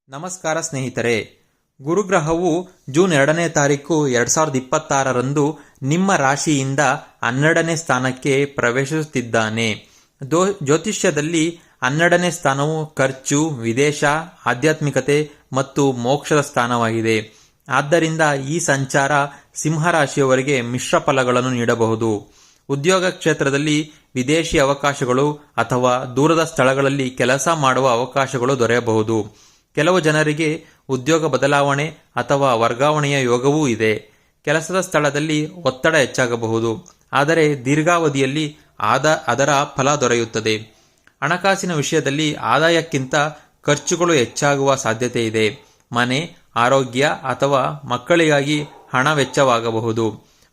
ನಮಸ್ಕಾರ ಸ್ನೇಹಿತರೆ. ಗುರುಗ್ರಹವು ಜೂನ್ 2ನೇ ತಾರೀಕು 2026ರಂದು ನಿಮ್ಮ ರಾಶಿಯಿಂದ 12ನೇ ಸ್ಥಾನಕ್ಕೆ ಪ್ರವೇಶಿಸುತ್ತಿದ್ದಾನೆ. ಜ್ಯೋತಿಷ್ಯದಲ್ಲಿ 12ನೇ ಸ್ಥಾನವು ಖರ್ಚು, ವಿದೇಶ, ಆಧ್ಯಾತ್ಮಿಕತೆ ಮತ್ತು ಮೋಕ್ಷದ ಸ್ಥಾನವಾಗಿದೆ. ಆದ್ದರಿಂದ ಈ ಸಂಚಾರ ಸಿಂಹರಾಶಿಯವರಿಗೆ ಮಿಶ್ರ ಫಲಗಳನ್ನು ನೀಡಬಹುದು. ಉದ್ಯೋಗ ಕ್ಷೇತ್ರದಲ್ಲಿ ವಿದೇಶಿ ಅವಕಾಶಗಳು ಅಥವಾ ದೂರದ ಸ್ಥಳಗಳಲ್ಲಿ ಕೆಲಸ ಮಾಡುವ ಅವಕಾಶಗಳು ದೊರೆಯಬಹುದು. ಕೆಲವು ಜನರಿಗೆ ಉದ್ಯೋಗ ಬದಲಾವಣೆ ಅಥವಾ ವರ್ಗಾವಣೆಯ ಯೋಗವೂ ಇದೆ. ಕೆಲಸದ ಸ್ಥಳದಲ್ಲಿ ಒತ್ತಡ ಹೆಚ್ಚಾಗಬಹುದು, ಆದರೆ ದೀರ್ಘಾವಧಿಯಲ್ಲಿ ಅದರ ಫಲ ದೊರೆಯುತ್ತದೆ. ಹಣಕಾಸಿನ ವಿಷಯದಲ್ಲಿ ಆದಾಯಕ್ಕಿಂತ ಖರ್ಚುಗಳು ಹೆಚ್ಚಾಗುವ ಸಾಧ್ಯತೆ ಇದೆ. ಮನೆ, ಆರೋಗ್ಯ ಅಥವಾ ಮಕ್ಕಳಿಗಾಗಿ ಹಣ ವೆಚ್ಚವಾಗಬಹುದು.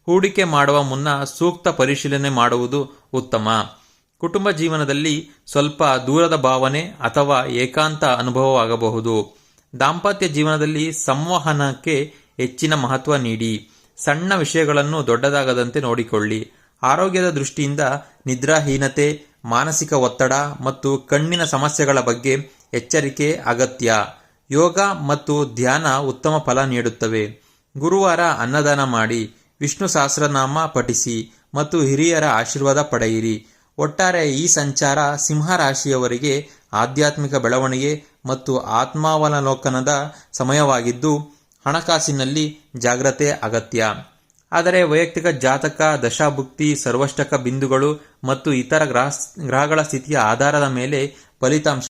ಹೂಡಿಕೆ ಮಾಡುವ ಮುನ್ನ ಸೂಕ್ತ ಪರಿಶೀಲನೆ ಮಾಡುವುದು ಉತ್ತಮ. ಕುಟುಂಬ ಜೀವನದಲ್ಲಿ ಸ್ವಲ್ಪ ದೂರದ ಭಾವನೆ ಅಥವಾ ಏಕಾಂತ ಅನುಭವವಾಗಬಹುದು. ದಾಂಪತ್ಯ ಜೀವನದಲ್ಲಿ ಸಂವಹನಕ್ಕೆ ಹೆಚ್ಚಿನ ಮಹತ್ವ ನೀಡಿ. ಸಣ್ಣ ವಿಷಯಗಳನ್ನು ದೊಡ್ಡದಾಗದಂತೆ ನೋಡಿಕೊಳ್ಳಿ. ಆರೋಗ್ಯದ ದೃಷ್ಟಿಯಿಂದ ನಿದ್ರಾಹೀನತೆ, ಮಾನಸಿಕ ಒತ್ತಡ ಮತ್ತು ಕಣ್ಣಿನ ಸಮಸ್ಯೆಗಳ ಬಗ್ಗೆ ಎಚ್ಚರಿಕೆ ಅಗತ್ಯ. ಯೋಗ ಮತ್ತು ಧ್ಯಾನ ಉತ್ತಮ ಫಲ ನೀಡುತ್ತವೆ. ಗುರುವಾರ ಅನ್ನದಾನ ಮಾಡಿ, ವಿಷ್ಣು ಸಹಸ್ರನಾಮ ಪಠಿಸಿ ಮತ್ತು ಹಿರಿಯರ ಆಶೀರ್ವಾದ ಪಡೆಯಿರಿ. ಒಟ್ಟಾರೆ ಈ ಸಂಚಾರ ಸಿಂಹರಾಶಿಯವರಿಗೆ ಆಧ್ಯಾತ್ಮಿಕ ಬೆಳವಣಿಗೆ ಮತ್ತು ಆತ್ಮಾವಲೋಕನದ ಸಮಯವಾಗಿದ್ದು, ಹಣಕಾಸಿನಲ್ಲಿ ಜಾಗ್ರತೆ ಅಗತ್ಯ. ಆದರೆ ವೈಯಕ್ತಿಕ ಜಾತಕ, ದಶಾಭುಕ್ತಿ, ಸರ್ವಷ್ಟಕ ಬಿಂದುಗಳು ಮತ್ತು ಇತರ ಗ್ರಹಗಳ ಸ್ಥಿತಿಯ ಆಧಾರದ ಮೇಲೆ ಫಲಿತಾಂಶ